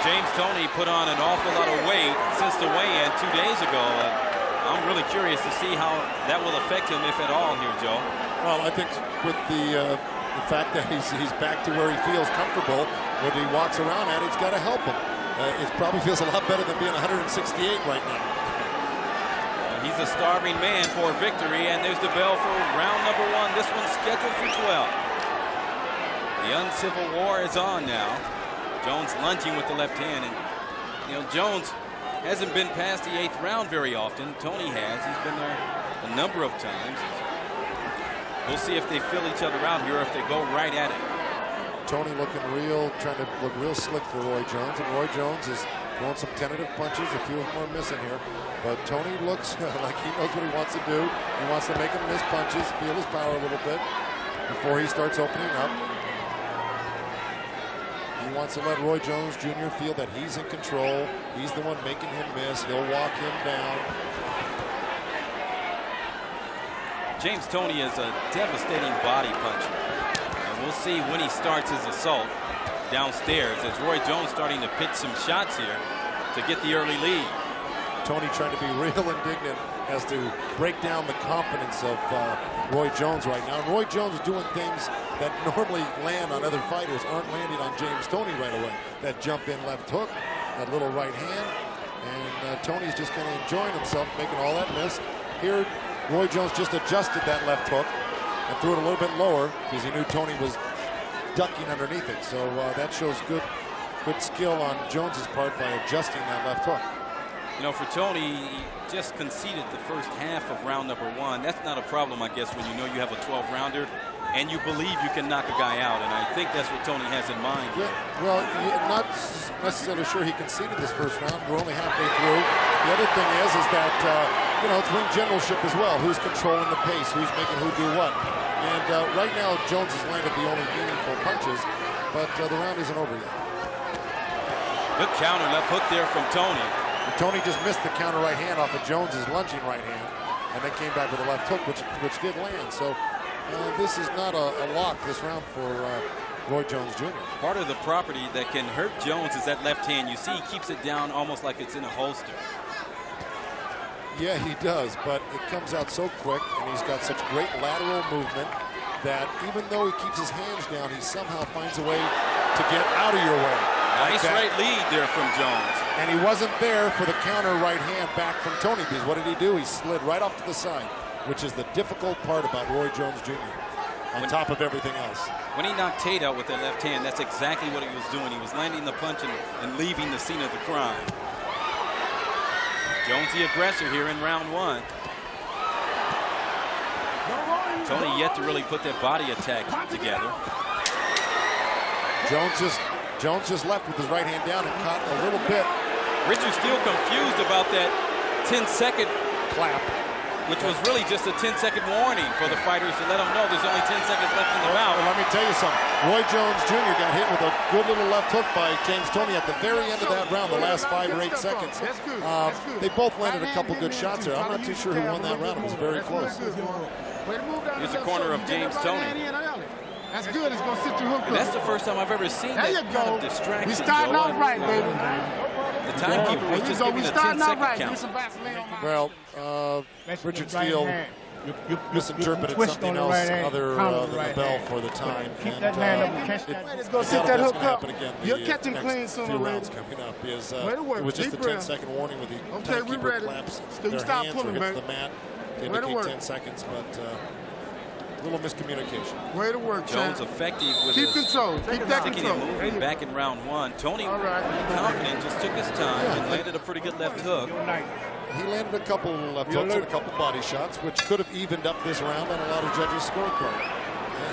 James Toney put on an awful lot of weight since the weigh-in 2 days ago. I'm really curious to see how that will affect him, if at all, here, Joe. Well, I think with the fact that he's back to where he feels comfortable, what he walks around at, it's got to help him. It probably feels a lot better than being 168 right now. He's a starving man for victory, and there's the bell for round number 1. This one's scheduled for 12. The uncivil war is on now. Jones lunging with the left hand, and Jones hasn't been past the 8th round very often. Toney has. He's been there a number of times. We'll see if they fill each other out here, or if they go right at it. Toney trying to look real slick for Roy Jones, and Roy Jones is throwing some tentative punches. A few of them are missing here, but Toney looks like he knows what he wants to do. He wants to make him miss punches, feel his power a little bit before he starts opening up. He wants to let Roy Jones Jr. feel that he's in control. He's the one making him miss. He'll walk him down. James Toney is a devastating body puncher. And we'll see when he starts his assault downstairs, as Roy Jones starting to pitch some shots here to get the early lead. Toney trying to be real indignant as to break down the confidence of Roy Jones right now. And Roy Jones is doing things that normally land on other fighters, aren't landing on James Toney right away. That jump in left hook, that little right hand, and Toney's just kind of enjoying himself, making all that miss. Here, Roy Jones just adjusted that left hook and threw it a little bit lower because he knew Toney was ducking underneath it. So that shows good skill on Jones's part by adjusting that left hook. For Toney, he just conceded the first half of round number 1. That's not a problem, I guess, when you know you have a 12-rounder and you believe you can knock a guy out. And I think that's what Toney has in mind. Yeah, well, not necessarily sure he conceded this first round. We're only halfway through. The other thing is that, it's ring generalship as well. Who's controlling the pace? Who's making who do what? And right now, Jones has landed the only meaningful punches, but the round isn't over yet. Good counter left hook there from Toney. And Toney just missed the counter right hand off of Jones's lunging right hand, and then came back with a left hook, which did land. So this is not a lock this round for Roy Jones Jr. Part of the property that can hurt Jones is that left hand. You see he keeps it down almost like it's in a holster. Yeah, he does, but it comes out so quick, and he's got such great lateral movement that even though he keeps his hands down, he somehow finds a way to get out of your way. Nice right lead there from Jones. And he wasn't there for the counter right hand back from Toney, because what did he do? He slid right off to the side, which is the difficult part about Roy Jones Jr. on top of everything else. When he knocked Tate out with that left hand, that's exactly what he was doing. He was landing the punch and leaving the scene of the crime. Jones the aggressor here in round 1. Toney yet to really put that body attack together. Jones just left with his right hand down and caught a little bit. Richard's still confused about that 10-second clap, which was really just a 10-second warning for the fighters to let them know there's only 10 seconds left in the round. Well, let me tell you something. Roy Jones Jr. got hit with a good little left hook by James Toney at the very end of that round, the last 5 or 8 seconds. They both landed a couple good shots there. I'm not too sure who won that round. It was very close. Here's the corner of James Toney. That's good. It's going to sit your hook up. And that's the first time I've ever seen that kind of distraction. We starting off right, baby. The timekeeper was just giving a 10-second count. Well, Richard Steele misinterpreted something else other than the bell for the time. Keep that hand up and catch that. It's going to sit that hook up. You'll catch him clean sooner or later. Coming up is it was just a 10-second warning with the timekeeper claps their hands or hits the mat to indicate 10 seconds, but little miscommunication. Way to work, Jones effective with keep control. Keep that control. Moving back in round 1. Toney, confident, just took his time and landed a pretty good left hook. He landed a couple left hooks and a couple body shots, which could have evened up this round on a lot of judges' scorecard.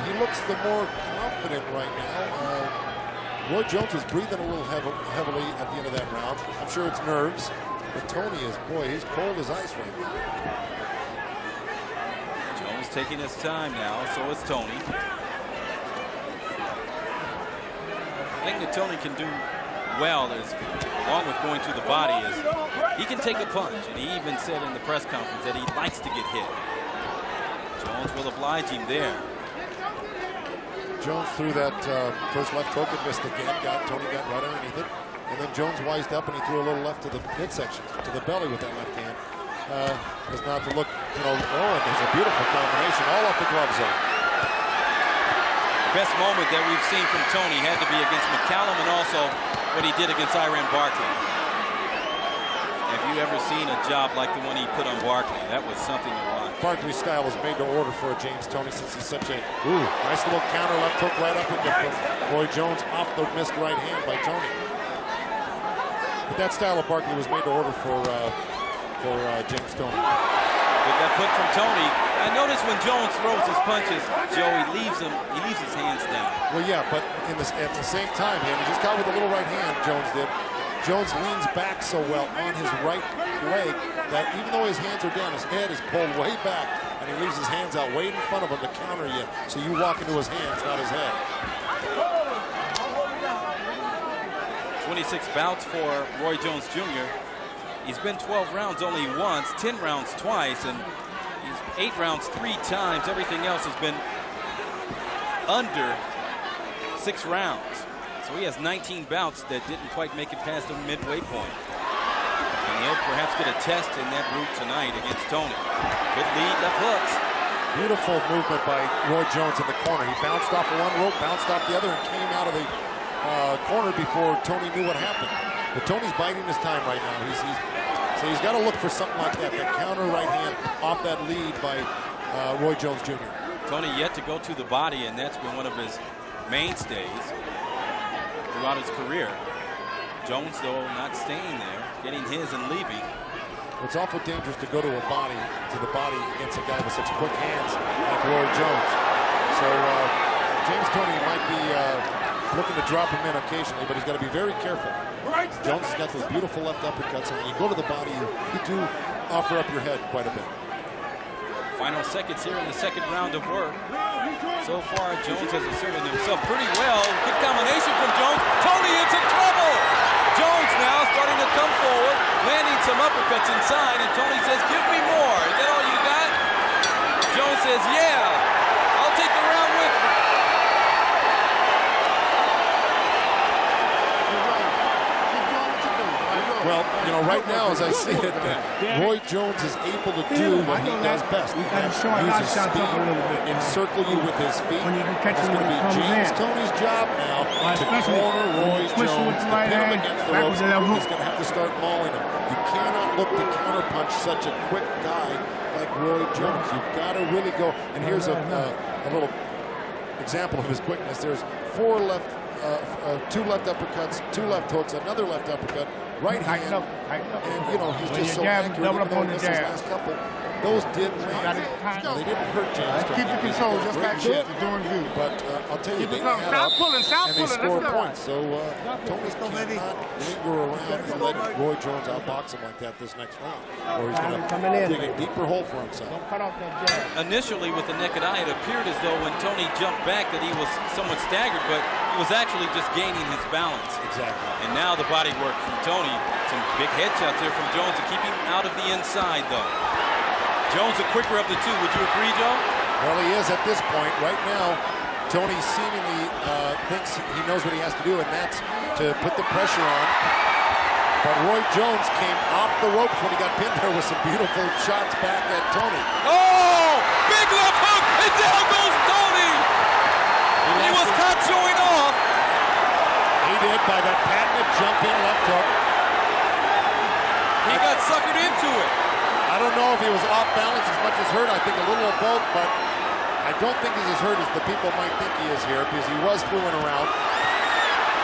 He looks the more confident right now. Roy Jones was breathing a little heavily at the end of that round. I'm sure it's nerves, but Toney is, boy, he's cold as ice right now. Taking his time now, so is Toney. The thing that Toney can do well is, along with going to the body, is he can take a punch. And he even said in the press conference that he likes to get hit. Jones will oblige him there. Jones threw that first left hook and missed again. Toney got right underneath it. and then Jones wised up and he threw a little left to the midsection, to the belly with that left hand. As not to look, you know, oh, and there's a beautiful combination all off the glove zone. The best moment that we've seen from Toney had to be against McCallum and also what he did against Iran Barkley. Have you ever seen a job like the one he put on Barkley? That was something to watch. Barkley's style was made to order for a James Toney since he's such a nice little counter left hook right up against Roy Jones off the missed right hand by Toney. But that style of Barkley was made to order for James Toney. Good left hook from Toney. I notice when Jones throws his punches, Joe, he leaves his hands down. Well, yeah, but at the same time, he just got with a little right hand, Jones did. Jones leans back so well on his right leg that even though his hands are down, his head is pulled way back, and he leaves his hands out way in front of him to counter you. So you walk into his hands, not his head. 26 bouts for Roy Jones Jr. He's been 12 rounds only once, 10 rounds twice, and he's 8 rounds 3 times. Everything else has been under 6 rounds. So he has 19 bouts that didn't quite make it past the midway point. And he'll perhaps get a test in that route tonight against Toney. Good lead, left hooks. Beautiful movement by Roy Jones in the corner. He bounced off one rope, bounced off the other, and came out of the corner before Toney knew what happened. But Tony's biding his time right now. So he's got to look for something like that counter right hand off that lead by Roy Jones Jr. Toney yet to go to the body, and that's been one of his mainstays throughout his career. Jones, though, not staying there, getting his and leaving. It's awful dangerous to go to the body against a guy with such quick hands like Roy Jones. So James Toney might be looking to drop him in occasionally, but he's got to be very careful. Jones has got those beautiful left uppercuts, and when you go to the body, you do offer up your head quite a bit. Final seconds here in the second round of work. So far, Jones has asserted himself pretty well. Good combination from Jones. Toney into trouble. Jones now starting to come forward, landing some uppercuts inside, and Toney says, "Give me more." Is that all you got? Jones says, "Yeah, I'll take the round with me." Well, you know, right now, as I see it, Roy Jones is able to do what he does best. Use his speed, encircle you with his feet. It's going to be James Toney's job now to corner Roy Jones, to pin him against the ropes. He's going to have to start mauling him. You cannot look to counterpunch such a quick guy like Roy Jones. You've got to really go. And here's a little example of his quickness. There's 2 left uppercuts, 2 left hooks, another left uppercut, right hand, and you know he's just so accurate. Even though he missed his last couple, those did land. They didn't hurt James. Keep the control, just like this. You're doing good. But I'll tell you, they add up and they score points. So Toney cannot linger around and let Roy Jones outbox him like that this next round, or he's going to dig a deeper hole for himself. Initially, with the naked eye, it appeared as though when Toney jumped back that he was somewhat staggered, but he was actually just gaining his balance. Exactly. And now the body work from Toney. Some big headshots there from Jones to keep him out of the inside, though. Jones the quicker of the two. Would you agree, Joe? Well, he is at this point. Right now, Toney seemingly thinks he knows what he has to do, and that's to put the pressure on. But Roy Jones came off the ropes when he got pinned there with some beautiful shots back at Toney. Oh! Big left hook, and down goes Toney! He was caught showing off. He did by that patented jump-in left hook. He got suckered into it. I don't know if he was off balance as much as hurt. I think a little of both, but I don't think he's as hurt as the people might think he is here because he was fooling around.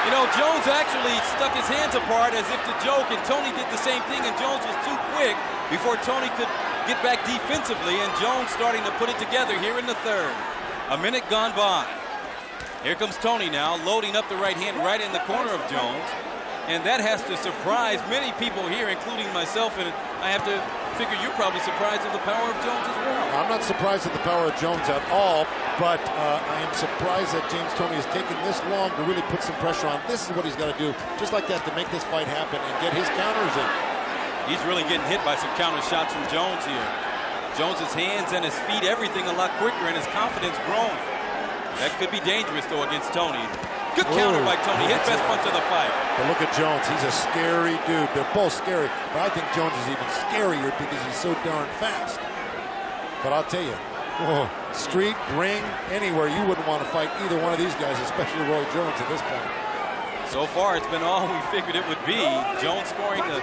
You know, Jones actually stuck his hands apart as if to joke, and Toney did the same thing, and Jones was too quick before Toney could get back defensively, and Jones starting to put it together here in the third. A minute gone by. Here comes Toney now, loading up the right hand right in the corner of Jones. And that has to surprise many people here, including myself, and I have to figure you're probably surprised at the power of Jones as well. I'm not surprised at the power of Jones at all, but I am surprised that James Toney has taken this long to really put some pressure on. This is what he's got to do, just like that, to make this fight happen and get his counters in. He's really getting hit by some counter shots from Jones here. Jones's hands and his feet, everything a lot quicker, and his confidence growing. That could be dangerous, though, against Toney. Good counter by Toney. His best punch of the fight. But look at Jones. He's a scary dude. They're both scary. But I think Jones is even scarier because he's so darn fast. But I'll tell you, street, ring, anywhere, you wouldn't want to fight either one of these guys, especially Roy Jones at this point. So far, it's been all we figured it would be. Jones scoring the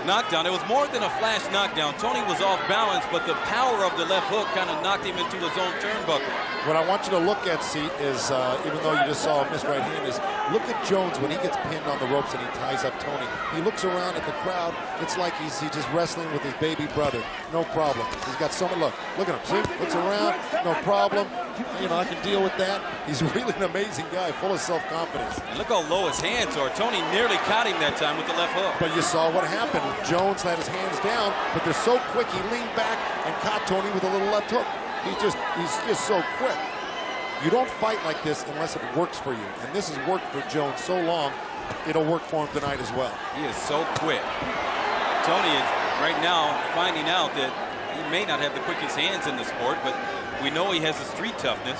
knockdown. It was more than a flash knockdown. Toney was off balance, but the power of the left hook kind of knocked him into his own turnbuckle. What I want you to look at, see, is even though you just saw a missed right hand, is look at Jones when he gets pinned on the ropes and he ties up Toney. He looks around at the crowd. It's like he's just wrestling with his baby brother. No problem. He's got so much. Look at him. See, looks around. No problem. You know, I can deal with that. He's really an amazing guy, full of self-confidence. And look how low his hands are. Toney nearly caught him that time with the left hook. But you saw what happened. Jones had his hands down, but they're so quick. He leaned back and caught Toney with a little left hook. He's just so quick. You don't fight like this unless it works for you. And this has worked for Jones so long, it'll work for him tonight as well. He is so quick. Toney is right now finding out that he may not have the quickest hands in the sport, but we know he has the street toughness.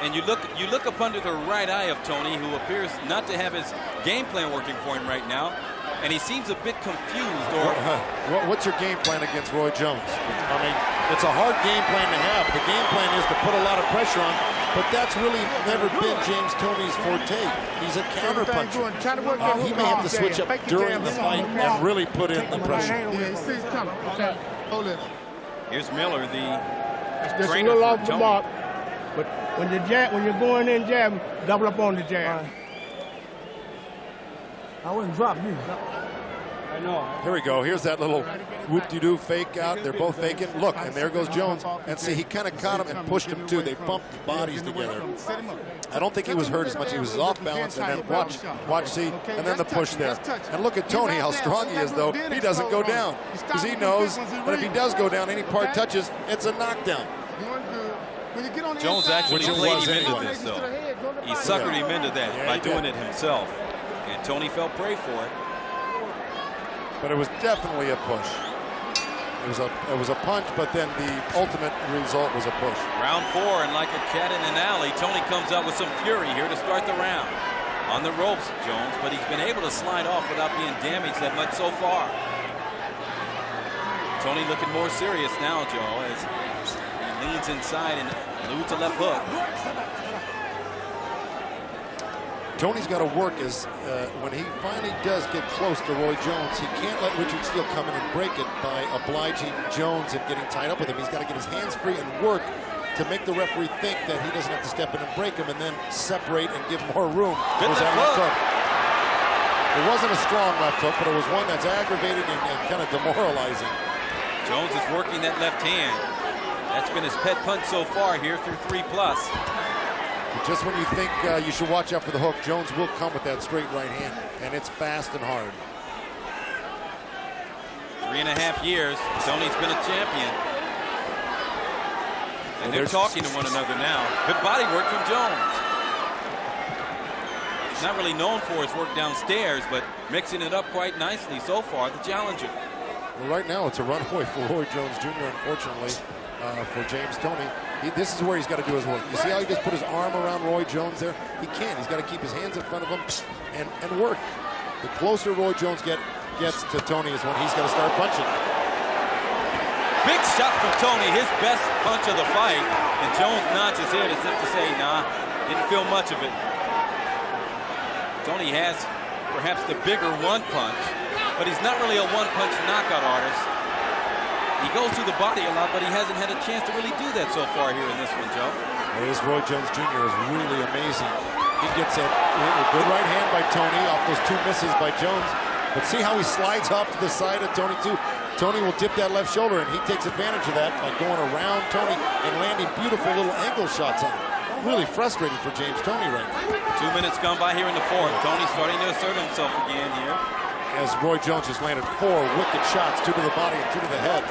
And you look up under the right eye of Toney, who appears not to have his game plan working for him right now. And he seems a bit confused. Or what's your game plan against Roy Jones? I mean, it's a hard game plan to have. The game plan is to put a lot of pressure on, but that's really never been James Toney's forte. He's a counter puncher. He may have to switch up during the fight and really put in the pressure. Here's Miller, the just trainer a little for off the Toney. mark. But when you're going in jab, double up on the jab. I wouldn't drop you. I know. Here we go. Here's that little whoop-de-doo fake out. They're both faking. Look, and there goes Jones. And see, he kind of caught him and pushed him too. They bumped the bodies together. I don't think he was hurt as much. He was off balance, and then watch, see, and then the push there. And look at Toney, how strong he is, though. He doesn't go down because he knows that if he does go down, any part touches, it's a knockdown. Jones actually played him into this, though. He suckered him into that by doing it himself. And Toney fell prey for it. But it was definitely a push. It was a punch, but then the ultimate result was a push. Round 4, and like a cat in an alley, Toney comes out with some fury here to start the round. On the ropes, Jones, but he's been able to slide off without being damaged that much so far. Toney looking more serious now, Joe, as he leans inside and eludes a left hook. Toney's got to work as when he finally does get close to Roy Jones, he can't let Richard Steele come in and break it by obliging Jones and getting tied up with him. He's got to get his hands free and work to make the referee think that he doesn't have to step in and break him and then separate and give more room. Good was that left left hook. It wasn't a strong left hook, but it was one that's aggravating and kind of demoralizing. Jones is working that left hand. That's been his pet punch so far here through 3+. Just when you think you should watch out for the hook, Jones will come with that straight right hand, and it's fast and hard. 3.5 years, Toney's been a champion. And they're talking to one another now. Good body work from Jones. He's not really known for his work downstairs, but mixing it up quite nicely so far, the challenger. Well, right now it's a runaway for Roy Jones Jr., unfortunately, for James Toney. This is where he's got to do his work. You see how he just put his arm around Roy Jones there? He can't. He's got to keep his hands in front of him and work. The closer Roy Jones gets to Toney is when he's got to start punching. Big shot from Toney, his best punch of the fight. And Jones nods his head as if to say, nah, didn't feel much of it. Toney has perhaps the bigger one punch, but he's not really a one-punch knockout artist. He goes to the body a lot, but he hasn't had a chance to really do that so far here in this one, Joe. This Roy Jones Jr. is really amazing. He gets a good right hand by Toney off those 2 misses by Jones. But see how he slides off to the side of Toney, too. Toney will dip that left shoulder, and he takes advantage of that by going around Toney and landing beautiful little angle shots on him. Really frustrating for James Toney right now. 2 minutes gone by here in the 4th. Toney starting to assert himself again here. As Roy Jones has landed 4 wicked shots, 2 to the body and 2 to the head.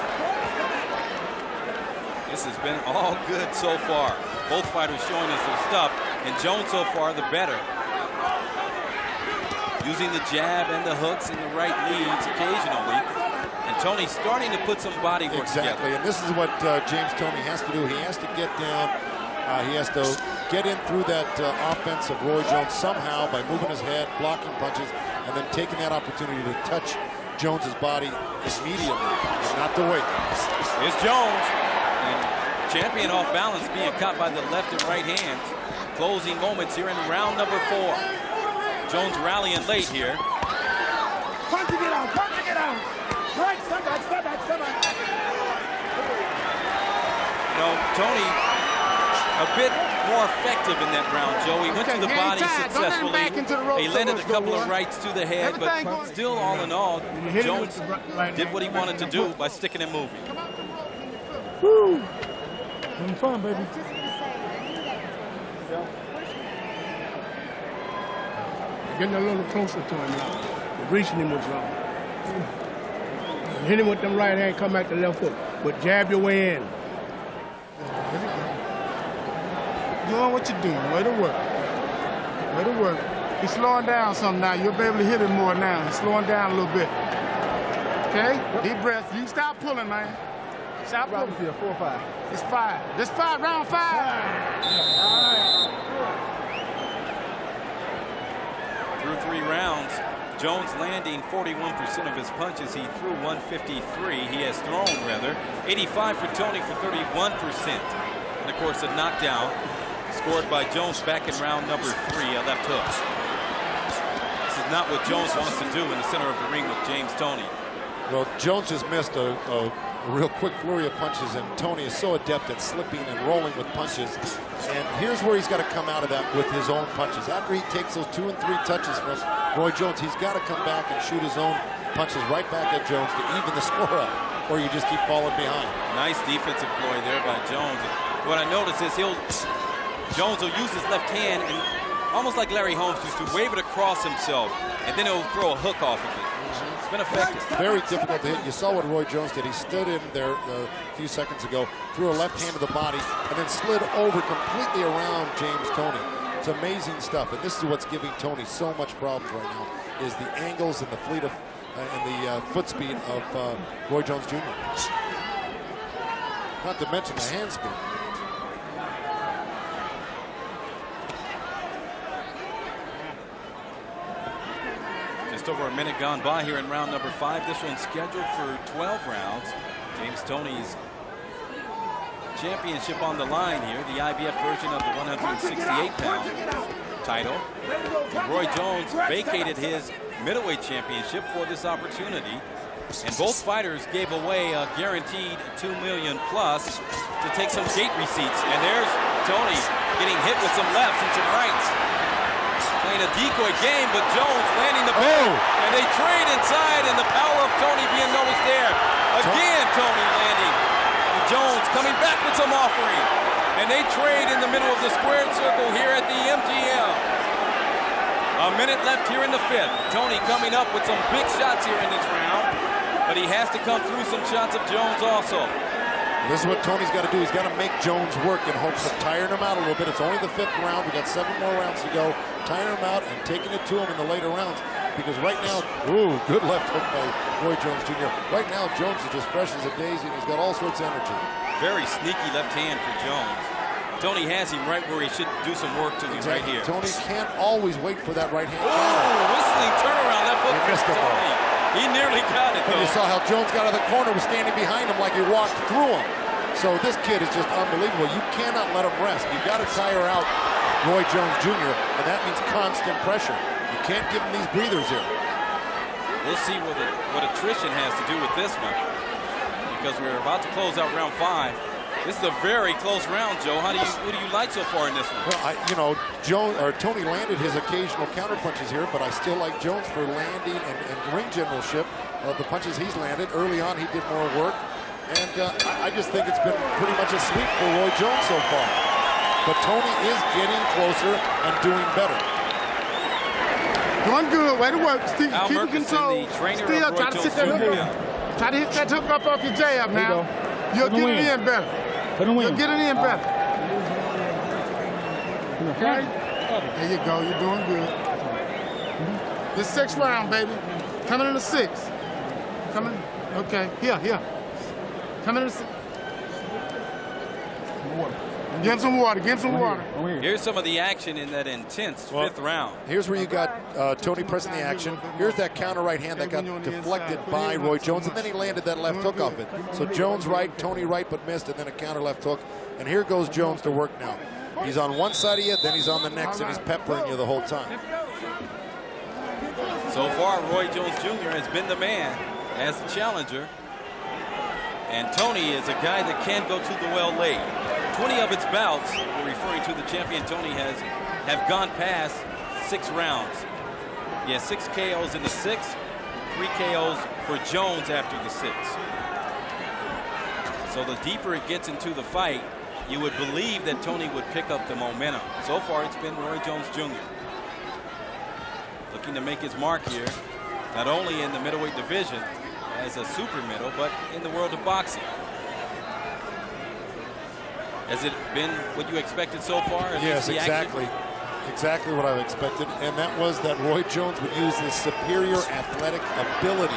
This has been all good so far. Both fighters showing us their stuff, and Jones so far the better. Using the jab and the hooks and the right leads occasionally. And Toney starting to put some body work exactly, together. And this is what James Toney has to do. He has to get down He has to get in through that offense of Roy Jones somehow by moving his head, blocking punches, and then taking that opportunity to touch Jones's body immediately, and not to wait. Here's Jones, and champion off balance, being caught by the left and right hands. Closing moments here in round number 4. Jones rallying late here. Punching it out, punching it out. Right, step back, step back, step back. Toney a bit more effective in that round, Joe. He went to the body successfully. He landed a couple of rights to the head, but still, all in all, Jones did what he wanted to do by sticking and moving. Woo! Having fun, baby. Getting a little closer to him now. Reaching him was wrong. Hit him with them right hand, come back to left foot. But jab your way in. Doing what you're doing. Way to work. Way to work. He's slowing down some now. You'll be able to hit him more now. He's slowing down a little bit. Okay? Deep breath. You can stop pulling, man. Stop pulling. 4 or 5. It's 5. This 5, round 5. All right. Through 3 rounds, Jones landing 41% of his punches. He threw 153. He has thrown, rather. 85 for Toney for 31%. And, of course, a knockdown scored by Jones back in round number 3, a left hook. This is not what Jones wants to do in the center of the ring with James Toney. Well, Jones just missed a real quick flurry of punches, and Toney is so adept at slipping and rolling with punches. And here's where he's got to come out of that with his own punches. After he takes those 2 and 3 touches from Roy Jones, he's got to come back and shoot his own punches right back at Jones to even the score up, or you just keep falling behind. Nice defensive ploy there by Jones. What I notice is Jones will use his left hand and, almost like Larry Holmes used to, wave it across himself, and then he'll throw a hook off of it. It's been effective. Very difficult to hit. You saw what Roy Jones did. He stood in there a few seconds ago, threw a left hand to the body, and then slid over completely around James Toney. It's amazing stuff, and this is what's giving Toney so much problems right now, is the angles and the fleet of and the foot speed of Roy Jones Jr. Not to mention the hand speed. Over a minute gone by here in round number 5. This one's scheduled for 12 rounds. James Toney's championship on the line here, the IBF version of the 168-pound title. And Roy Jones vacated his middleweight championship for this opportunity. And both fighters gave away a guaranteed $2 million plus to take some gate receipts. And there's Toney getting hit with some lefts and some rights. Playing a decoy game, but Jones landing the ball, and they trade inside, and the power of Toney being noticed there. Again, Toney landing. And Jones coming back with some offering, and they trade in the middle of the squared circle here at the MGM. A minute left here in the 5th. Toney coming up with some big shots here in this round, but he has to come through some shots of Jones also. This is what Toney's got to do. He's got to make Jones work in hopes of tiring him out a little bit. It's only the 5th round. We got 7 more rounds to go. Tiring him out and taking it to him in the later rounds. Because right now, ooh, good left hook by Roy Jones Jr. Right now, Jones is just fresh as a daisy, and he's got all sorts of energy. Very sneaky left hand for Jones. Toney has him right where he should do some work to him right here. Toney can't always wait for that right hand. Oh, whistling turnaround left hook for Toney. He nearly got it, though. And you saw how Jones got out of the corner, was standing behind him like he walked through him. So this kid is just unbelievable. You cannot let him rest. You've got to tire out Roy Jones Jr., and that means constant pressure. You can't give him these breathers here. We'll see what attrition has to do with this one, because we're about to close out round 5. This is a very close round, Joe. What do you like so far in this one? Well, Toney landed his occasional counter punches here, but I still like Jones for landing and ring generalship of the punches he's landed. Early on, he did more work. And I just think it's been pretty much a sweep for Roy Jones so far. But Toney is getting closer and doing better. Doing good. Way to work, Steve. Al Keep it control. Still try to sit that hook up. Try to hit that hook up off your jab now. You'll get it in better. You'll get it in better. Okay? There you go. You're doing good. This 6th round, baby. Coming in the 6th. Coming. Okay. Here. Coming in the 6th. Give him some water. Give him some water. Here's some of the action in that intense fifth round. Here's where you got Toney pressing the action. Here's that counter right hand that got deflected by Roy Jones, and then he landed that left hook off it. So Jones right, Toney right, but missed, and then a counter left hook. And here goes Jones to work now. He's on one side of you, then he's on the next, and he's peppering you the whole time. So far, Roy Jones Jr. has been the man as the challenger. And Toney is a guy that can go to the well late. 20 of its bouts, we're referring to the champion Toney, have gone past 6 rounds. He has 6 KOs in the 6th, 3 KOs for Jones after the 6th. So the deeper it gets into the fight, you would believe that Toney would pick up the momentum. So far, it's been Roy Jones Jr. looking to make his mark here, not only in the middleweight division as a super middle, but in the world of boxing. Has it been what you expected so far? Yes, exactly. Exactly what I expected, and that was that Roy Jones would use his superior athletic ability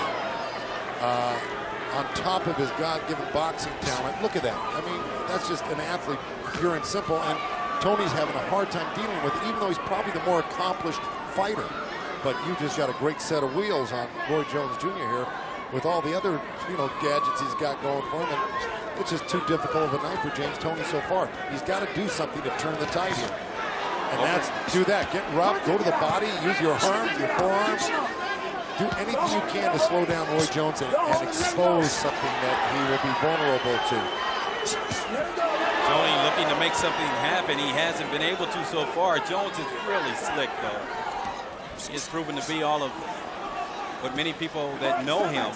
on top of his God-given boxing talent. Look at that. I mean, that's just an athlete, pure and simple, and Toney's having a hard time dealing with it, even though he's probably the more accomplished fighter. But you just got a great set of wheels on Roy Jones Jr. here with all the other, gadgets he's got going for him. And it's just too difficult of a night for James Toney so far. He's got to do something to turn the tide here. And that's do that. Get rough, go to the body, use your arms, your forearms. Do anything you can to slow down Roy Jones and expose something that he will be vulnerable to. Toney looking to make something happen. He hasn't been able to so far. Jones is really slick, though. He has proven to be all of what many people that know him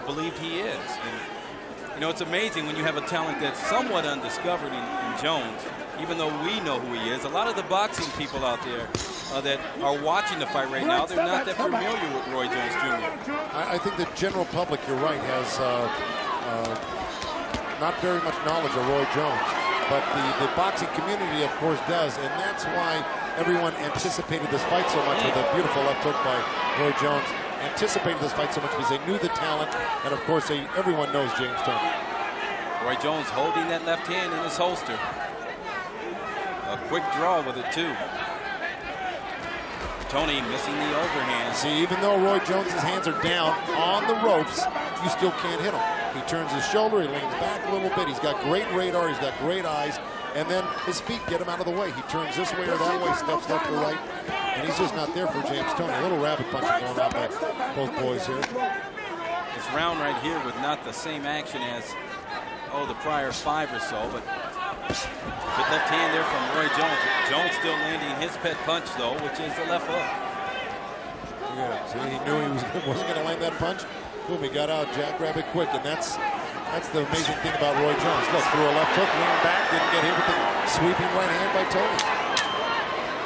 believed he is. And, it's amazing when you have a talent that's somewhat undiscovered in Jones, even though we know who he is. A lot of the boxing people out there that are watching the fight right now, they're not that familiar with Roy Jones Jr. I think the general public, you're right, has not very much knowledge of Roy Jones. But the boxing community, of course, does. And that's why everyone anticipated this fight so much with a beautiful left hook by Roy Jones. Anticipated this fight so much because they knew the talent. And, of course, everyone knows James Toney. Roy Jones holding that left hand in his holster. A quick draw with it, too. Toney missing the overhand. See, even though Roy Jones's hands are down on the ropes, you still can't hit him. He turns his shoulder, he leans back a little bit. He's got great radar, he's got great eyes, and then his feet get him out of the way. He turns this way or that way, steps left or right, and he's just not there for James Toney. A little rabbit punching going on by both boys here. This round right here with not the same action as, the prior 5 or so, but good left hand there from Roy Jones. Jones still landing his pet punch, though, which is the left hook. Yeah, see, he knew he wasn't going to land that punch. Boom, he got out, jackrabbit quick, and that's the amazing thing about Roy Jones. Look, threw a left hook, leaned back, didn't get hit with the sweeping right hand by Toney.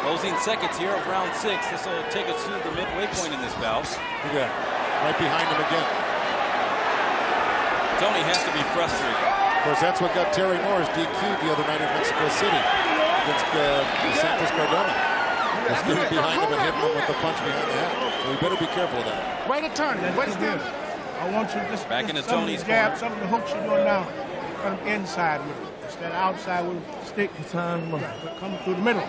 Closing seconds here of round 6. This will take us to the midway point in this bout. Look at that, right behind him again. Toney has to be frustrated. Of course, that's what got Terry Norris DQ'd the other night in Mexico City against Santos Cardona. Just getting behind him and hitting him with the punch behind the head. So we better be careful of that. Way to turn it. What's this? I want you to just back into Tony's jab, some of the hooks you're doing now. Come inside with it instead of outside with a stick. Come through the middle.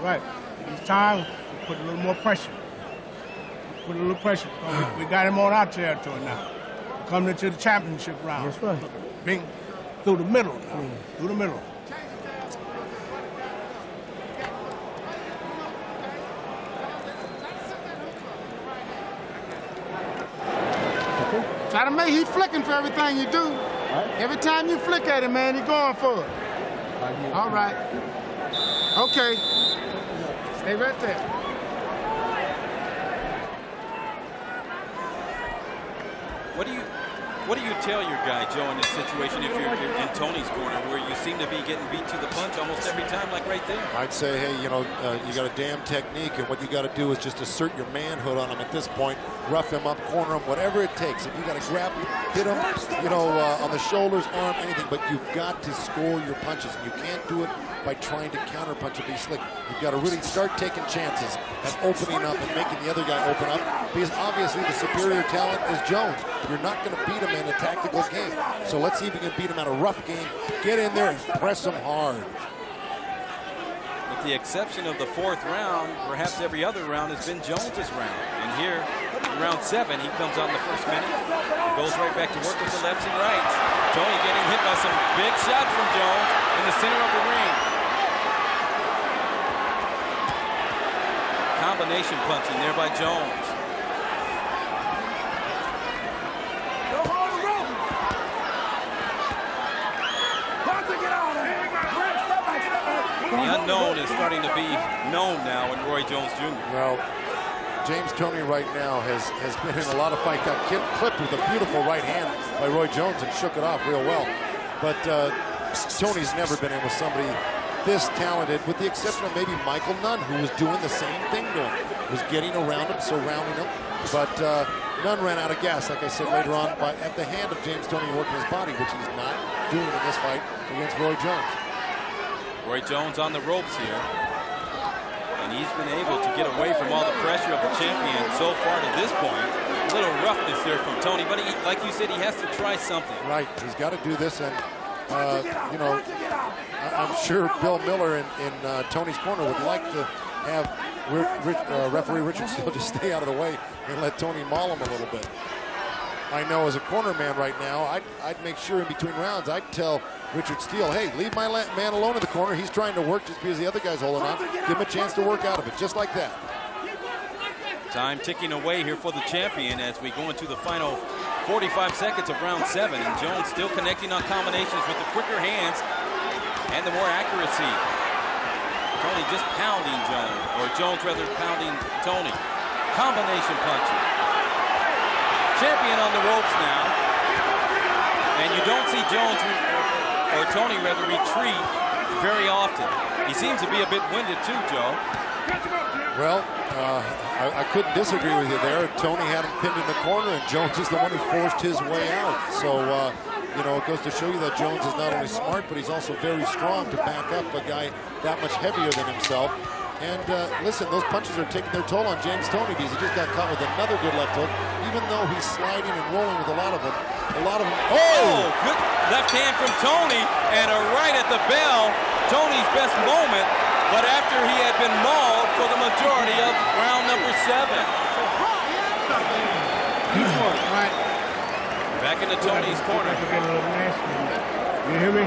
Right. This time, put a little more pressure. Put a little pressure. We got him on our territory now. Coming into the championship round. That's right. Bing. Through the middle now. Through the middle. Try to make, he's flicking for everything you do. Every time you flick at him, man, he's going for it. All right. Okay. Stay right there. What do you tell your guy, Joe, in this situation if you're in Toney's corner where you seem to be getting beat to the punch almost every time, like right there? I'd say, hey, you got a damn technique, and what you got to do is just assert your manhood on him at this point, rough him up, corner him, whatever it takes. If you got to grab him, hit him, on the shoulders, arm, anything, but you've got to score your punches, and you can't do it by trying to counterpunch and be slick. You've got to really start taking chances at opening up and making the other guy open up, because obviously the superior talent is Jones. You're not going to beat him in a tactical game. So let's see if we can beat him at a rough game. Get in there and press him hard. With the exception of the 4th round, perhaps every other round has been Jones's round. And here, in round 7, he comes on the first minute. He goes right back to work with the lefts and rights. Toney getting hit by some big shots from Jones in the center of the ring. Combination punching there by Jones. The unknown is starting to be known now in Roy Jones Jr. Well, James Toney right now has been in a lot of fights. Got clipped with a beautiful right hand by Roy Jones and shook it off real well. But Toney's never been in with somebody this talented, with the exception of maybe Michael Nunn, who was doing the same thing to him. Was getting around him, surrounding him. But Nunn ran out of gas, like I said later on, at the hand of James Toney working his body, which he's not doing in this fight against Roy Jones. Roy Jones on the ropes here. And he's been able to get away from all the pressure of the champion so far to this point. A little roughness there from Toney, but he, like you said, he has to try something. Right, he's got to do this, and you know, I'm sure Bill Miller in Toney's corner would like to have referee Richard Steele just stay out of the way and let Toney maul him a little bit. I know as a corner man right now, I'd make sure in between rounds, I'd tell Richard Steele, hey, leave my man alone in the corner. He's trying to work just because the other guy's holding on. Give him a chance to work out of it, just like that. Time ticking away here for the champion as we go into the final 45 seconds of round 7. And Jones still connecting on combinations with the quicker hands and the more accuracy. Toney just pounding Jones, or Jones rather pounding Toney. Combination punching. Champion on the ropes now. And you don't see Jones, or Toney rather, retreat very often. He seems to be a bit winded too, Joe. Well, I couldn't disagree with you there. Toney had him pinned in the corner, and Jones is the one who forced his way out. So, you know, it goes to show you that Jones is not only smart, but he's also very strong to back up a guy that much heavier than himself. And listen, those punches are taking their toll on James Toney, because he just got caught with another good left hook, even though he's sliding and rolling with a lot of them. Oh, good left hand from Toney, and a right at the bell. Toney's best moment, but after he had been mauled for the majority of round number 7. Back into Toney's corner. You hear me?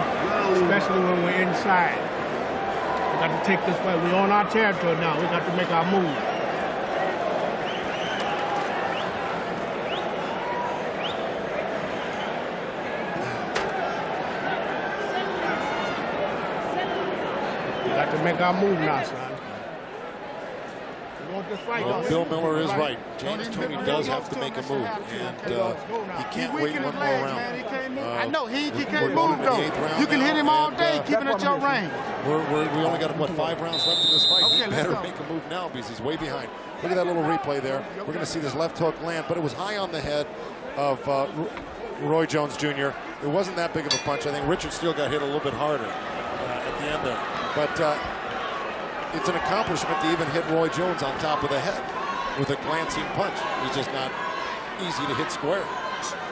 Especially when we're inside. We got to take this fight. We're on our territory now. We got to make our move. We got to make our move now, son. We want this fight. Well, Bill Miller is right. James Toney does have to make a move, and he can't wait one more round. I know he can't move though. You can hit him all day, keeping it at your range. We only got, what, 5 rounds left in this fight. He better make a move now, because he's way behind. Look at that little replay there. We're going to see this left hook land, but it was high on the head of Roy Jones Jr. It wasn't that big of a punch. I think Richard Steele got hit a little bit harder at the end there. But it's an accomplishment to even hit Roy Jones on top of the head with a glancing punch. He's just not easy to hit square.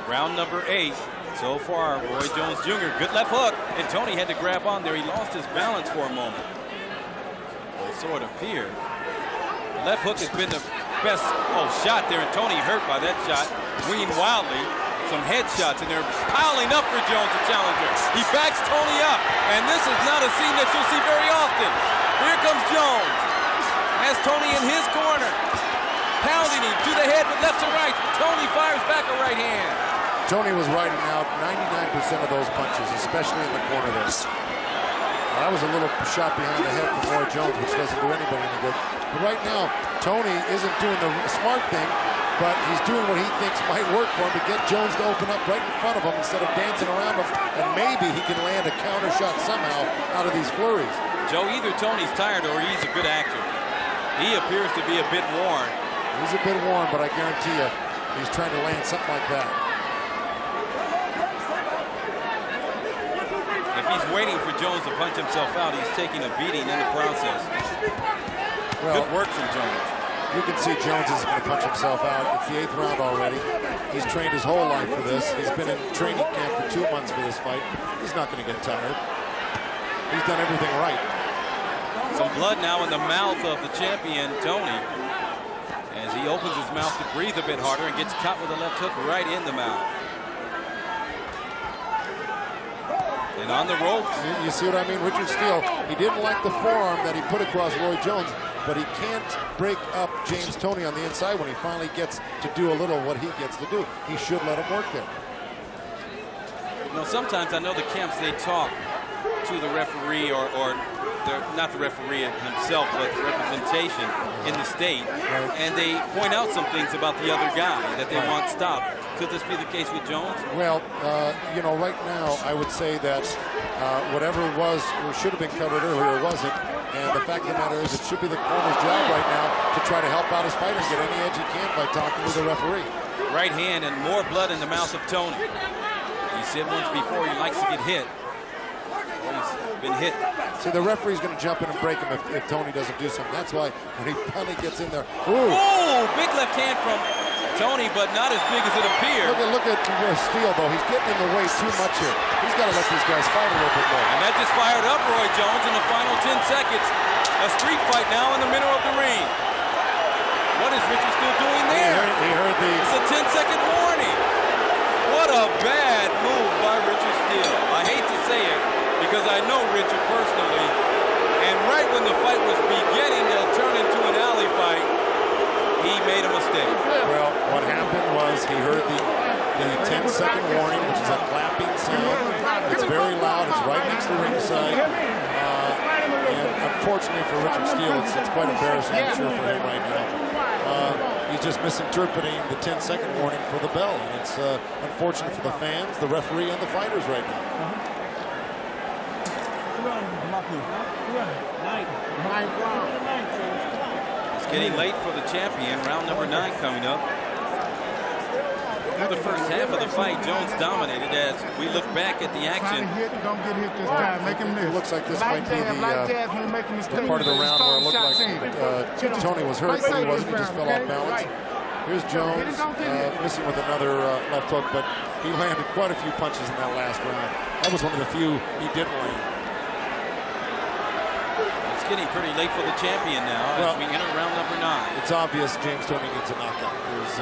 Round number 8. So far, Roy Jones Jr., good left hook, and Toney had to grab on there. He lost his balance for a moment. Well, so it appeared. Left hook has been the best shot there, and Toney hurt by that shot, winging wildly. Some headshots, and they're piling up for Jones, the challenger. He backs Toney up, and this is not a scene that you'll see very often. Here comes Jones. Has Toney in his corner, pounding him to the head with left and right. Toney fires back a right hand. Toney was riding out 99% of those punches, especially in the corner there. That was a little shot behind the head from Roy Jones, which doesn't do anybody any good. But right now, Toney isn't doing the smart thing, but he's doing what he thinks might work for him to get Jones to open up right in front of him instead of dancing around him, and maybe he can land a counter shot somehow out of these flurries. Joe, either Toney's tired or he's a good actor. He appears to be a bit worn. He's a bit worn, but I guarantee you he's trying to land something like that. If he He's waiting for Jones to punch himself out. He's taking a beating in the process. Well, good work from Jones. You can see Jones isn't going to punch himself out. It's the 8th round already. He's trained his whole life for this. He's been in training camp for 2 months for this fight. He's not going to get tired. He's done everything right. Some blood now in the mouth of the champion, Toney, as he opens his mouth to breathe a bit harder and gets caught with a left hook right in the mouth. And on the ropes. You see what I mean? Richard Steele, he didn't like the forearm that he put across Roy Jones, but he can't break up James Toney on the inside when he finally gets to do a little what he gets to do. He should let him work there. You know, sometimes I know the camps, they talk to the referee or not the referee himself, but representation in the state, and they point out some things about the other guy that they want stopped. Could this be the case with Jones? Well, you know, right now I would say that whatever it was or should have been covered earlier wasn't. And the fact of the matter is it should be the corner's job right now to try to help out his fighter and get any edge he can by talking to the referee. Right hand and more blood in the mouth of Toney. He said once before he likes to get hit. He's been hit. See, the referee's going to jump in and break him if Toney doesn't do something. That's why when he finally gets in there. Ooh! Oh, big left hand from Toney, but not as big as it appeared. Look at Steele, though. He's getting in the way too much here. He's got to let these guys fight a little bit more. And that just fired up Roy Jones in the final 10 seconds. A street fight now in the middle of the ring. What is Richard Steele doing there? He heard the... It's a 10-second warning. What a bad move by Richard Steele. I hate to say it because I know Richard personally. And right when the fight was beginning to turn into an alley fight, he made a mistake. Well, what happened was he heard the 10-second warning, which is a clapping sound. It's very loud. It's right next to the ringside. And unfortunately for Richard Steele, it's quite embarrassing, I'm sure, for him right now. He's just misinterpreting the 10-second warning for the bell. And it's unfortunate for the fans, the referee, and the fighters right now. It's getting late for the champion. Round number 9 coming up. Through the first half of the fight, Jones dominated as we look back at the action. Don't get hit this time. Make him miss. It looks like this might be the part of the round where it looked like Toney was hurt, but he wasn't. He just fell off balance. Here's Jones missing with another left hook, but he landed quite a few punches in that last round. That was one of the few he didn't land. It's getting pretty late for the champion now as we enter round number 9. It's obvious James Toney needs a knockout. There's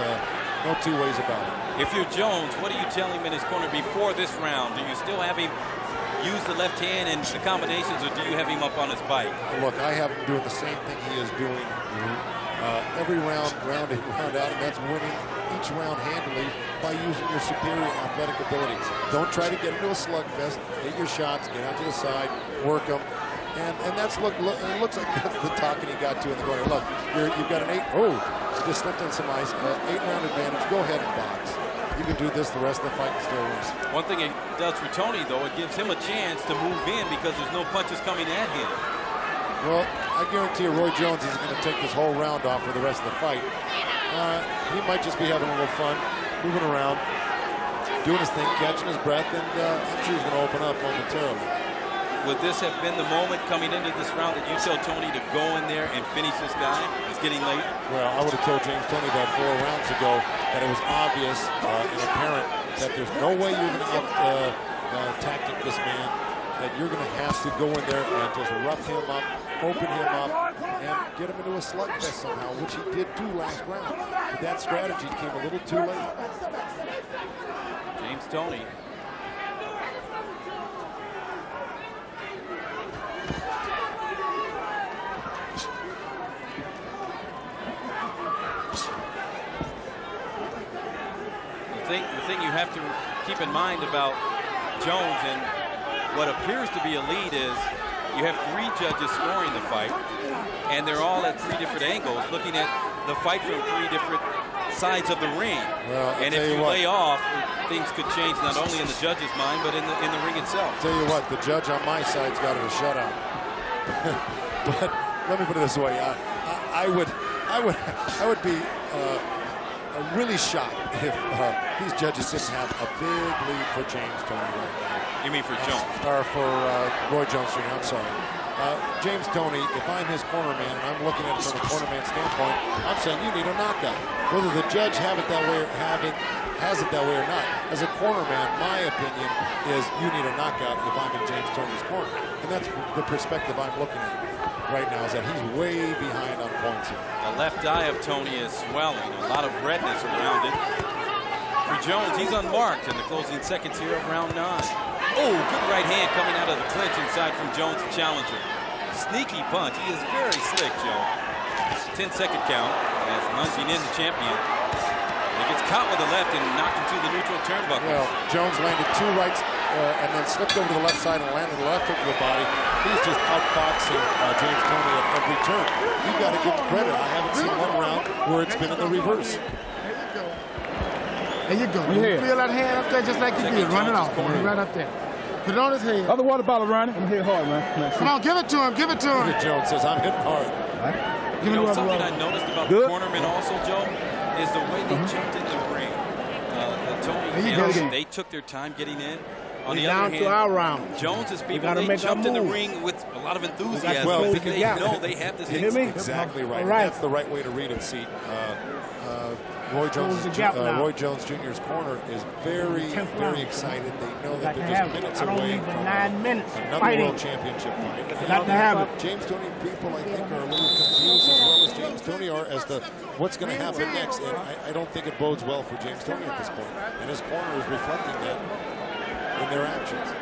no two ways about it. If you're Jones, what do you tell him in his corner before this round? Do you still have him use the left hand and the combinations, or do you have him up on his bike? Look, I have him doing the same thing he is doing every round in, round out, and that's winning each round handily by using your superior athletic ability. Don't try to get into a slugfest. Hit your shots, get out to the side, work them. And that's it looks like that's the talking he got to in the corner. Look, you've got an just slipped on some ice, 8-round advantage. Go ahead and box. You can do this the rest of the fight and still win. One thing it does for Toney, though, it gives him a chance to move in because there's no punches coming at him. Well, I guarantee you Roy Jones is going to take this whole round off for the rest of the fight. He might just be having a little fun, moving around, doing his thing, catching his breath, and I'm sure he's going to open up momentarily. Would this have been the moment coming into this round that you tell Toney to go in there and finish this guy? It's getting late. Well, I would have told James Toney that 4 rounds ago that it was obvious and apparent that there's no way you're going to tactic this man, that you're going to have to go in there and just rough him up, open him up, and get him into a slugfest somehow, which he did do last round. But that strategy came a little too late. James Toney. The thing you have to keep in mind about Jones and what appears to be a lead is you have 3 judges scoring the fight, and they're all at 3 different angles, looking at the fight from 3 different sides of the ring. Well, and if you lay off, things could change not only in the judge's mind, but in the ring itself. Tell you what, the judge on my side's got it a shutout. But let me put it this way: I would be really shocked if these judges didn't have a big lead for James Toney right now. You mean for Jones? Or for Roy Jones Jr., I'm sorry. James Toney, if I'm his corner man and I'm looking at it from a corner man standpoint, I'm saying you need a knockout. Whether the judge has it that way or not, as a corner man, my opinion is you need a knockout if I'm in James Toney's corner. And that's the perspective I'm looking at right now, is that he's way behind on points here. The left eye of Toney is swelling, a lot of redness around it. For Jones, he's unmarked in the closing seconds here of round 9. Oh, good right hand coming out of the clinch inside from Jones, the challenger. Sneaky punch. He is very slick, Joe. 10-second count as lunging in the champion. He gets caught with the left and knocked into the neutral turnbuckle. Well, Jones landed 2 rights and then slipped over to the left side and landed the left hook to the body. He's just outboxing James Toney at every turn. You've got to give him credit. I haven't seen one round where it's been in the reverse. There you go. You feel that hand up there just like you did. Run it off. Right up there. Put it on his head. Other water bottle, Ronnie. I'm hitting hard, man. Come on, give it to him. Give it to him. Jones says, I'm hitting hard. You know, something I noticed about the cornermen also, Joe, is the way they jumped in the ring. Toney, they took their time getting in. On the other hand, our round. Jones's people, they jumped in the ring with a lot of enthusiasm. Well, because they know they have this instinct. Exactly right. That's the right way to read it, see. Roy Jones Jr.'s corner is very, very excited. They know that they're just minutes away from another world championship fight. James Toney people, I think, are a little confused as well as James Toney are as to what's going to happen next. And I don't think it bodes well for James Toney at this point. And his corner is reflecting that in their actions.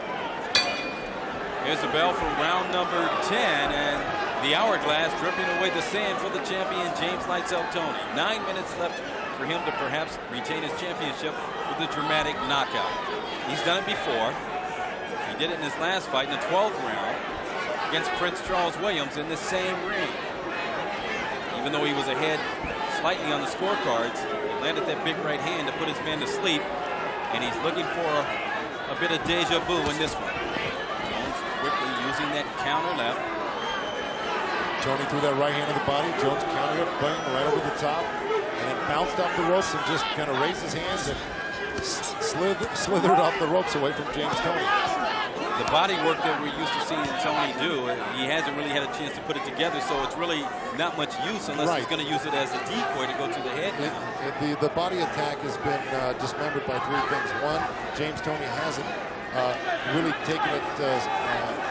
Here's the bell for round number 10, and the hourglass dripping away the sand for the champion, James Lights Out Toney. 9 minutes left for him to perhaps retain his championship with a dramatic knockout. He's done it before. He did it in his last fight in the 12th round against Prince Charles Williams in the same ring. Even though he was ahead slightly on the scorecards, he landed that big right hand to put his man to sleep, and he's looking for a bit of deja vu in this one. Jones quickly using that counter left. Toney threw that right hand to the body. Jones countered it, bang, right over the top, and then bounced off the ropes and just kind of raised his hands and slithered off the ropes away from James Toney. The body work that we're used to seeing Toney do, he hasn't really had a chance to put it together, so it's really not much use unless he's going to use it as a decoy to go to the head now. The body attack has been dismembered by 3 things. One, James Toney hasn't really taken it,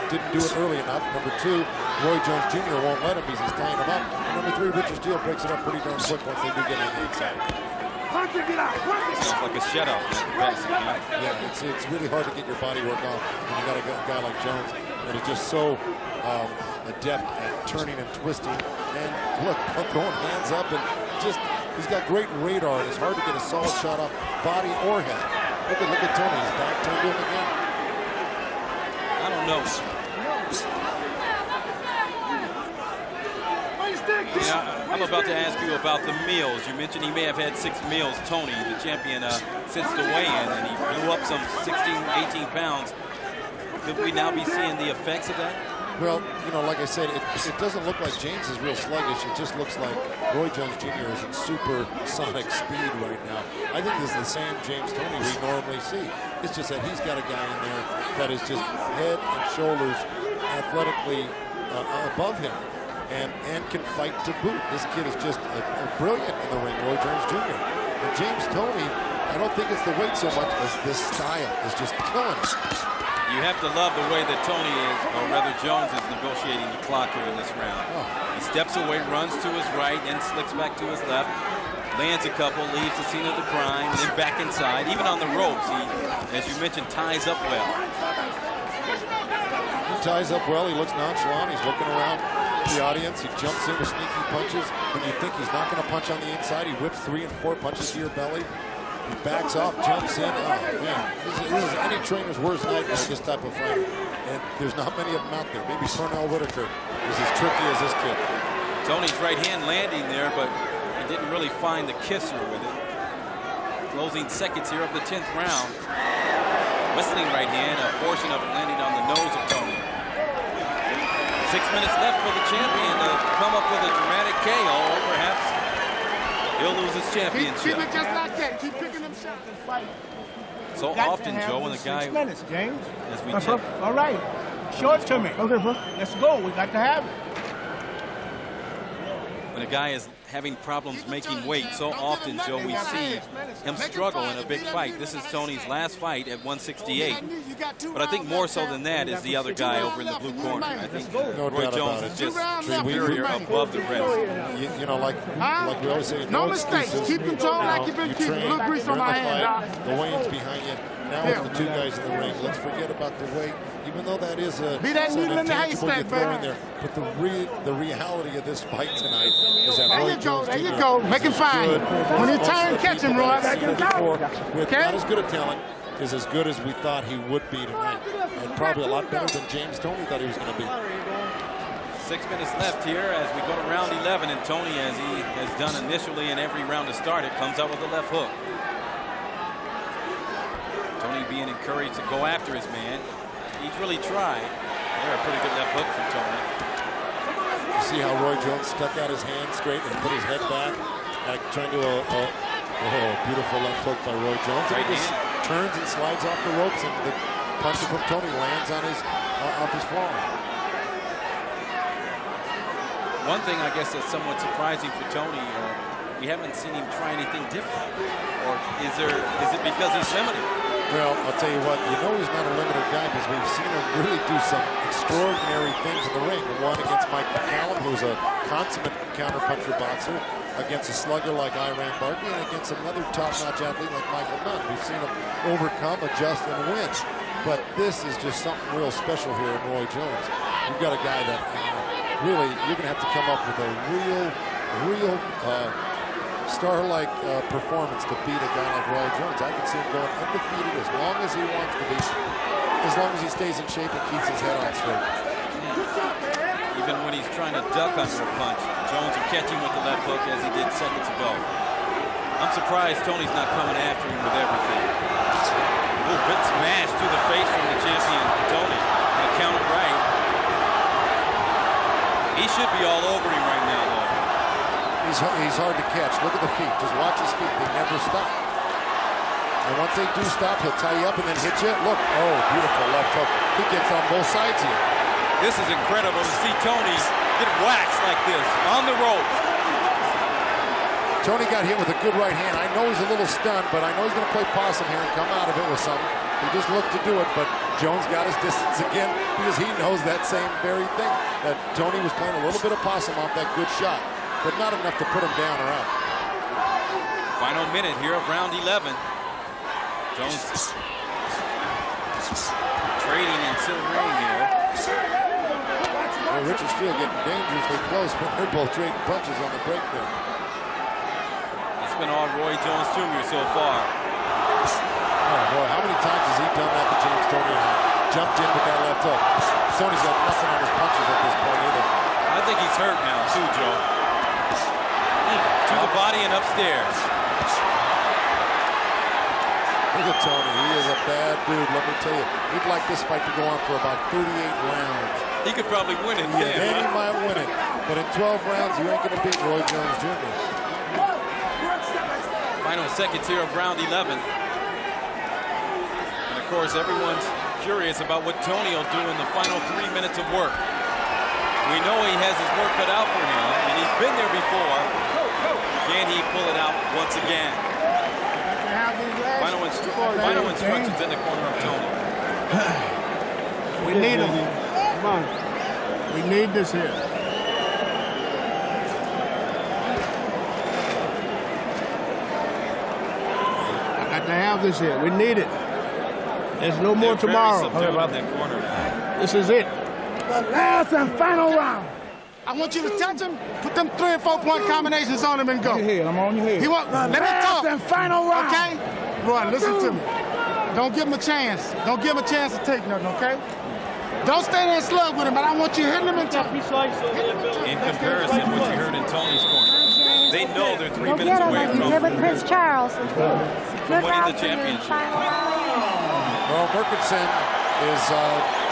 didn't do it early enough. Number 2, Roy Jones Jr. won't let him because he's tying him up. And number 3, Richard Steele breaks it up pretty darn quick once they do get on the inside. Sounds like a shutout. Yeah, it's really hard to get your body work on when you got a guy like Jones that is just so adept at turning and twisting. And look, throwing hands up and just, he's got great radar and it's hard to get a solid shot off body or head. Look at Toney, his back turned to him again. I don't know. I'm about to ask you about the meals. You mentioned he may have had 6 meals, Toney, the champion, since the weigh-in, and he blew up some 16, 18 pounds. Could we now be seeing the effects of that? Well, you know, like I said, it doesn't look like James is real sluggish. It just looks like Roy Jones Jr. is in supersonic speed right now. I think this is the same James Toney we normally see. It's just that he's got a guy in there that is just head and shoulders athletically above him and can fight to boot. This kid is just brilliant in the ring, Roy Jones Jr. And James Toney, I don't think it's the weight so much as this style is just killing him. You have to love the way that Toney is, or rather Jones is negotiating the clock here in this round. He steps away, runs to his right, then slicks back to his left, lands a couple, leaves the scene of the crime, then back inside. Even on the ropes, he, as you mentioned, ties up well. He ties up well. He looks nonchalant. He's looking around the audience. He jumps in with sneaky punches. When you think he's not going to punch on the inside, he whips 3 and 4 punches to your belly. He backs off, jumps in. Oh, man. This is any trainer's worst nightmare, this type of fighter. And there's not many of them out there. Maybe Pernell Whitaker is as tricky as this kid. Toney's right hand landing there, but he didn't really find the kisser with it. Closing seconds here of the 10th round. Whistling right hand, a portion of it landing on the nose of Toney. 6 minutes left for the champion to come up with a dramatic KO, or perhaps He'll lose his championship. Keep it just like that. Keep picking them shots and fight. So often, Joe, when the guy, 6 minutes, James. as we That's check, all right. Show it to me. Okay, bro. Let's go. We got to have it. when a guy is having problems making weight, so often, Joe, we see him struggle in a big fight. This is Toney's last fight at 168. But I think more so than that is the other guy over in the blue corner. I think Roy Jones is just superior above the rest. You know, like we always say, No excuses. mistakes. Keep control like you've been You keeping. train, Little grease you're on in my the hand, fight, Doc. the weigh-ins behind you. Now Yeah. with the two guys in the ring, let's forget about the weight, even though that is a Be that something needle in the tangible you haystack, throw in baby. there. But the reality of this fight tonight is that There Roy you go, Jones there you Jr. go. Make him is fine. good. When he Most turn, of the catch him, people Roy. that I've seen before, with Okay? not as good a talent, is as good as we thought he would be tonight, and probably a lot better than James Toney thought he was going to be. 6 minutes left here as we go to round 11, and Toney, as he has done initially in every round to start it, comes out with a left hook. Toney being encouraged to go after his man. He's really tried. There, a pretty good left hook from Toney. You see how Roy Jones stuck out his hand straight and put his head back, like trying to beautiful left hook by Roy Jones. Right He just hand. turns and slides off the ropes, and the punch from Toney lands on his off his forearm. One thing I guess that's somewhat surprising for Toney, we haven't seen him try anything different. Or is it because he's limited? Well, I'll tell you what, you know he's not a limited guy because we've seen him really do some extraordinary things in the ring. The one against Mike McCallum, who's a consummate counterpuncher boxer, against a slugger like Iran Barkley, and against another top-notch athlete like Michael Nunn. We've seen him overcome, adjust, and win. But this is just something real special here in Roy Jones. You've got a guy that really, you're going to have to come up with a real star-like performance to beat a guy like Roy Jones. I can see him going undefeated as long as he wants to be, as long as he stays in shape and keeps his head on straight. Even when he's trying to duck under a punch, Jones will catch him with the left hook as he did seconds ago. I'm surprised Toney's not coming after him with everything. Ooh, good smash to the face from the champion, Toney. And a counter right. He should be all over him right now, though. He's hard to catch. Look at the feet. Just watch his feet. They never stop. And once they do stop, he'll tie you up and then hit you. Look. Oh, beautiful left hook. He gets on both sides here. This is incredible to see Toney get waxed like this on the ropes. Toney got hit with a good right hand. I know he's a little stunned, but I know he's going to play possum here and come out of it with something. He just looked to do it, but Jones got his distance again because he knows that same very thing, that Toney was playing a little bit of possum off that good shot, but not enough to put him down or out. Final minute here of round 11. Jones trading and silvering here. Well, Richard Steele getting dangerously close, but they're both trading punches on the break there. It's been all Roy Jones Jr. so far. Oh boy, how many times has he done that to James Toney and jumped in with that left hook? Toney's got nothing on his punches at this point either. I think he's hurt now too, Joe. To the body and upstairs. Look at Toney. He is a bad dude, let me tell you. He'd like this fight to go on for about 38 rounds. He could probably win it. Yeah, then he might win it. But in 12 rounds, you ain't going to beat Roy Jones Jr. Final seconds here of round 11. And of course, everyone's curious about what Toney will do in the final 3 minutes of work. We know he has his work cut out for him, and he's been there before. Can he pull it out once again? Final instructions in the corner of Toney. We need him. Come on. We need this here. I got to have this here. We need it. There's no more They're tomorrow. very subdued in that corner now. This is it. The last and final round. I want you to touch him, put them 3 and 4 point combinations on him and go. On your head. I'm on your head. He want, let me talk. Last and final round. Okay? Roy, listen to me. Don't give him a chance. Don't give him a chance to take nothing, okay? Don't stay there and slug with him, but I want you hitting him and talking. In comparison, what you heard in Tony's corner, they know they're 3 Go minutes get him away like you did with Prince Charles. Good winning round the for you. championship. Final round. Well, Merkinson is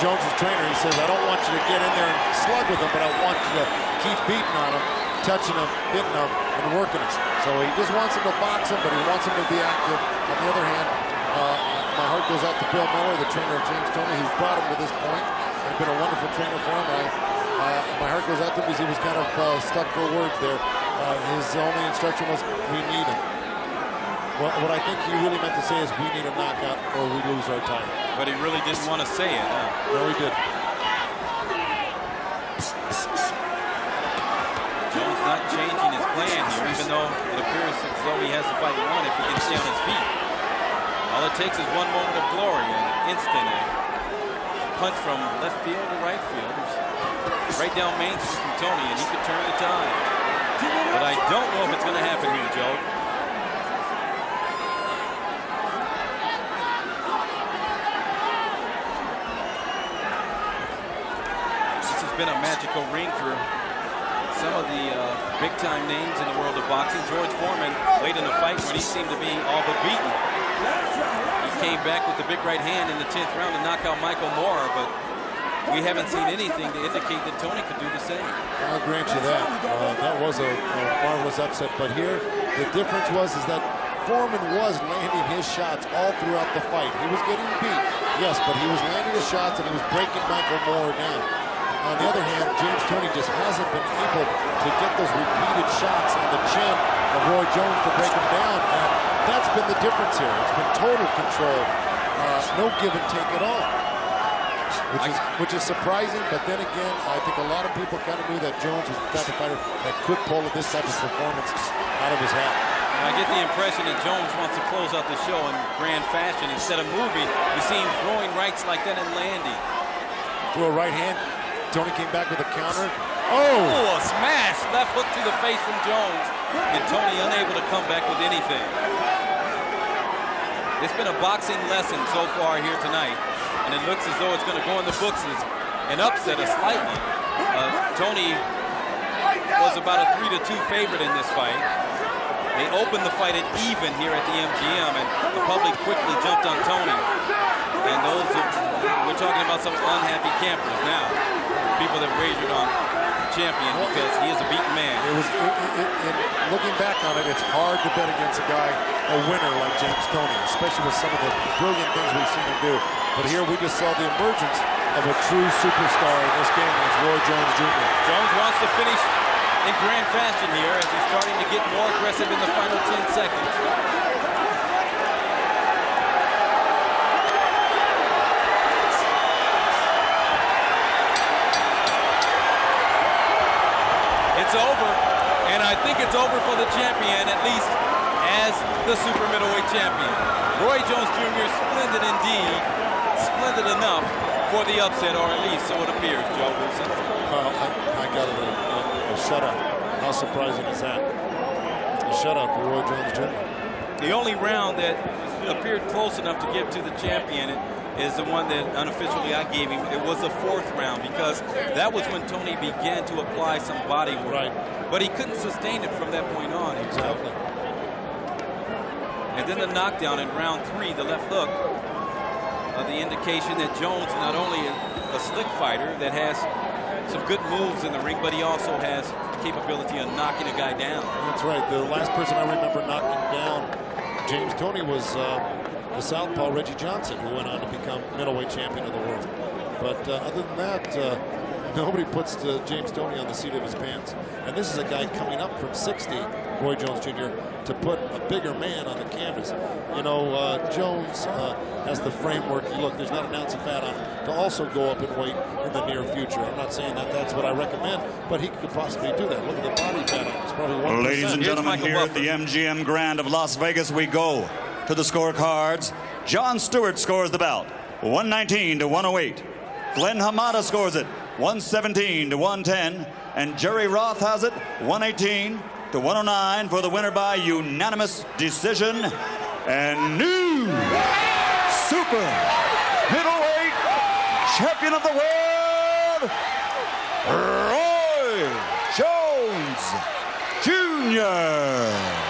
Jones' trainer. He says, I don't want you to get in there and slug with him, but I want you to keep beating on him. touching him, hitting him, and working him. So he just wants him to box him, but he wants him to be active. On the other hand, my heart goes out to Bill Miller, the trainer of James Toney, who's brought him to this point and been a wonderful trainer for him. My heart goes out to him because he was kind of stuck for words there. His only instruction was, we need him. Well, what I think he really meant to say is, we need a knockout or we lose our title. But he really didn't want to say it, huh? No, he didn't. Jones not changing his plan here, even though it appears as though he has the fight won if he can stay on his feet. All it takes is one moment of glory, an instant, a punch from left field to right field. It's right down Main Street from Toney, and he could turn the tide. But I don't know if it's going to happen here, Joe. This has been a magical ring for some of the big-time names in the world of boxing. George Foreman, late in the fight when he seemed to be all but beaten, he came back with the big right hand in the 10th round to knock out Michael Moore, but we haven't seen anything to indicate that Toney could do the same. I'll grant you that. That was a marvelous upset, but here the difference was that Foreman was landing his shots all throughout the fight. He was getting beat, yes, but he was landing his shots and he was breaking Michael Moore down. On the other hand, James Toney just hasn't been able to get those repeated shots on the chin of Roy Jones to break him down, and that's been the difference here. It's been total control, no give and take at all, which is surprising. But then again, I think a lot of people kind of knew that Jones was the type of fighter that could pull this type of performance out of his hat. And I get the impression that Jones wants to close out the show in grand fashion instead of moving. You see him throwing rights like that and landing. Threw a right hand. Toney came back with a counter. Oh, a smash! Left hook to the face from Jones. And Toney unable to come back with anything. It's been a boxing lesson so far here tonight. And it looks as though it's going to go in the books as an upset, slightly. Toney was about a 3-2 favorite in this fight. They opened the fight at even here at the MGM, and the public quickly jumped on Toney. And those, we're talking about some unhappy campers now. People that wagered on the champion because he is a beaten man. Looking back on it, it's hard to bet against a guy, a winner like James Toney, especially with some of the brilliant things we've seen him do. But here we just saw the emergence of a true superstar in this game, and it's Roy Jones Jr. Jones wants to finish in grand fashion here as he's starting to get more aggressive in the final 10 seconds. It's over, and I think it's over for the champion, at least as the super middleweight champion. Roy Jones Jr., splendid indeed, splendid enough for the upset, or at least so it appears, Joe Wilson. Well, I got it, a shutout. How surprising is that? A shutout for Roy Jones Jr. The only round that appeared close enough to give to the champion is the one that unofficially I gave him. It was the 4th round because that was when Toney began to apply some body work. Right. But he couldn't sustain it from that point on. Exactly. And then the knockdown in round 3, the left hook, the indication that Jones not only a slick fighter that has some good moves in the ring, but he also has the capability of knocking a guy down. That's right. The last person I remember knocking down James Toney was the southpaw Reggie Johnson, who went on to become middleweight champion of the world. But other than that, nobody puts James Toney on the seat of his pants. And this is a guy coming up from 60, Roy Jones Jr., to put a bigger man on the canvas. You know, Jones has the framework. Look, there's not an ounce of fat on him to also go up in weight in the near future. I'm not saying that that's what I recommend, but he could possibly do that. Look at the body fat on him. It's probably 1%. Ladies and gentlemen, here at the MGM Grand of Las Vegas, we go to the scorecards. John Stewart scores the bout, 119 to 108. Glenn Hamada scores it, 117 to 110. And Jerry Roth has it, 118 to 109 for the winner by unanimous decision. And new super middleweight champion of the world, Roy Jones Jr.